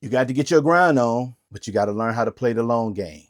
You got to get your grind on, but you got to learn how to play the long game.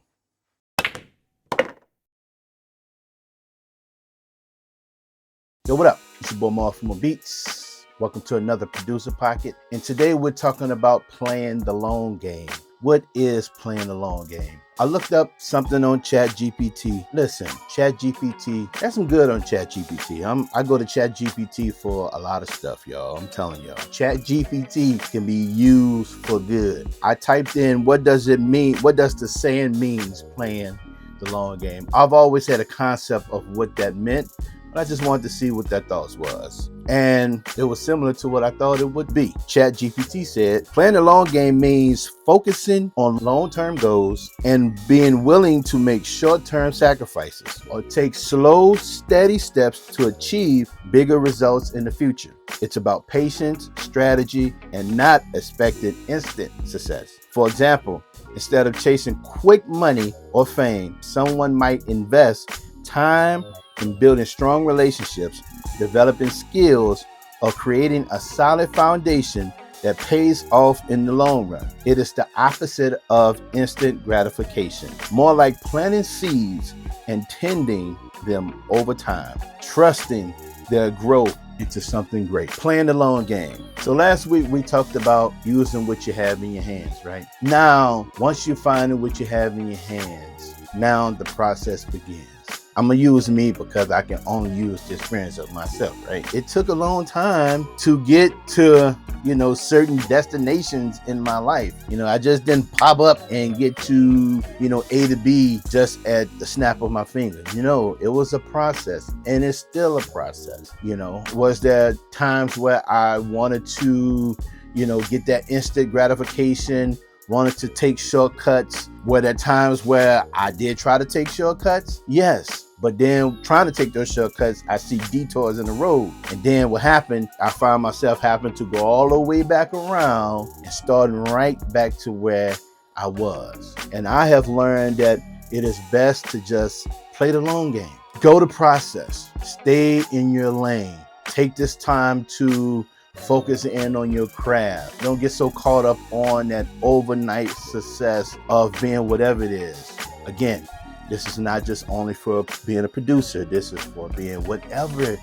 Yo, what up? It's your boy Marv from Beats. Welcome to another Producer Pocket. And today we're talking about playing the long game. What is playing the long game? I looked up something on ChatGPT. Listen, ChatGPT, that's some good on ChatGPT. I go to ChatGPT for a lot of stuff, y'all. I'm telling y'all. ChatGPT can be used for good. I typed in, what does it mean? What does the saying means, playing the long game? I've always had a concept of what that meant, but I just wanted to see what that thoughts was. And it was similar to what I thought it would be. ChatGPT said, playing the long game means focusing on long-term goals and being willing to make short-term sacrifices or take slow, steady steps to achieve bigger results in the future. It's about patience, strategy, and not expecting instant success. For example, instead of chasing quick money or fame, someone might invest time in building strong relationships, developing skills, or creating a solid foundation that pays off in the long run. It is the opposite of instant gratification, more like planting seeds and tending them over time, trusting their growth into something great. Playing the long game. So last week we talked about using what you have in your hands, right? Now, once you find what you have in your hands, now the process begins. I'm gonna use me because I can only use the experience of myself, right? It took a long time to get to, certain destinations in my life. I just didn't pop up and get to, A to B just at the snap of my finger. It was a process, and it's still a process. Was there times where I wanted to, get that instant gratification, wanted to take shortcuts? Were there times where I did try to take shortcuts? Yes. But then trying to take those shortcuts, I see detours in the road. And then what happened, I found myself having to go all the way back around and starting right back to where I was. And I have learned that it is best to just play the long game. Go the process. Stay in your lane. Take this time to focus in on your craft. Don't get so caught up on that overnight success of being whatever it is. Again, this is not just only for being a producer. This is for being whatever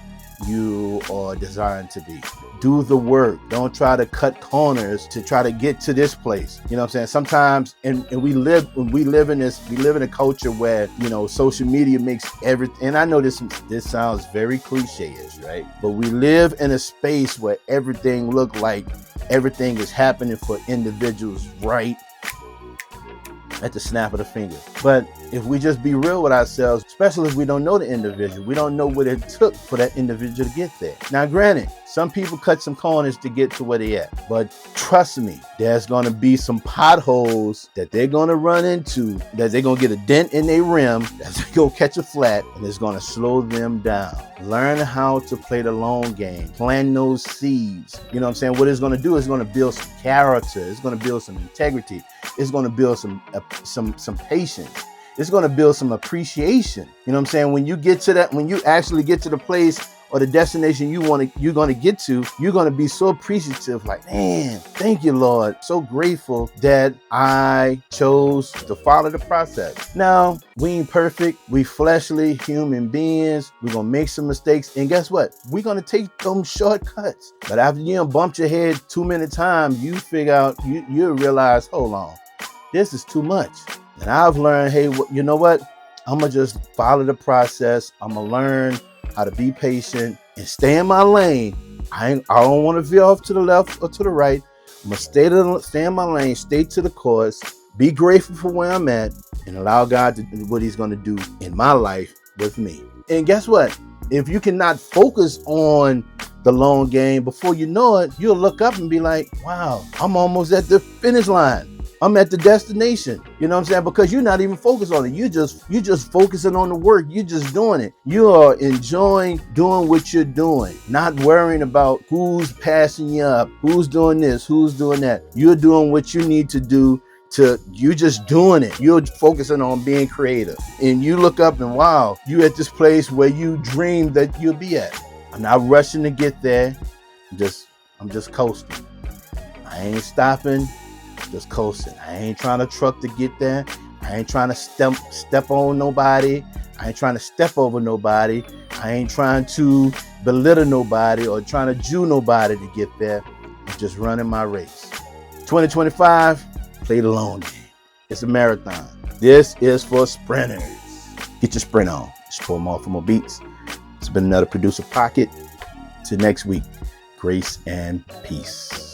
you are designed to be. Do the work. Don't try to cut corners to try to get to this place. You know what I'm saying? Sometimes, and we live in a culture where, social media makes everything, and I know this sounds very cliche-ish, right? But we live in a space where everything look like everything is happening for individuals right at the snap of the finger. But if we just be real with ourselves, especially if we don't know the individual, we don't know what it took for that individual to get there. Now, granted, some people cut some corners to get to where they at, but trust me, there's gonna be some potholes that they're gonna run into, that they're gonna get a dent in their rim, that's gonna catch a flat, and it's gonna slow them down. Learn how to play the long game. Plant those seeds. You know what I'm saying? What it's gonna do is gonna build some character. It's gonna build some integrity. It's gonna build some patience. It's going to build some appreciation. You know what I'm saying? When you get to that, when you actually get to the place or the destination you're going to get to, you're going to be so appreciative, like, man, thank you, Lord. So grateful that I chose to follow the process. Now, we ain't perfect. We fleshly human beings. We're going to make some mistakes. And guess what? We're going to take them shortcuts. But after you bumped your head too many times, you figure out, you realize, hold on, this is too much. And I've learned, hey, you know what? I'm going to just follow the process. I'm going to learn how to be patient and stay in my lane. I don't want to veer off to the left or to the right. I'm going to stay in my lane, stay to the course, be grateful for where I'm at, and allow God to do what he's going to do in my life with me. And guess what? If you cannot focus on the long game, before you know it, you'll look up and be like, wow, I'm almost at the finish line. I'm at the destination. You know what I'm saying? Because you're not even focused on it. You just focusing on the work. You're just doing it. You are enjoying doing what you're doing, not worrying about who's passing you up, who's doing this, who's doing that. You're doing what you need to do. You're just doing it. You're focusing on being creative. And you look up and wow, you at this place where you dreamed that you'll be at. I'm not rushing to get there. I'm just coasting. I ain't stopping. Just coasting. I ain't trying to truck to get there. I ain't trying to step on nobody. I ain't trying to step over nobody. I ain't trying to belittle nobody or trying to Jew nobody to get there. I'm just running my race. 2025, play the long game. It's a marathon. This is for sprinters. Get your sprint on. It's more for more beats. It's been another Producer Pocket. Till next week, grace and peace.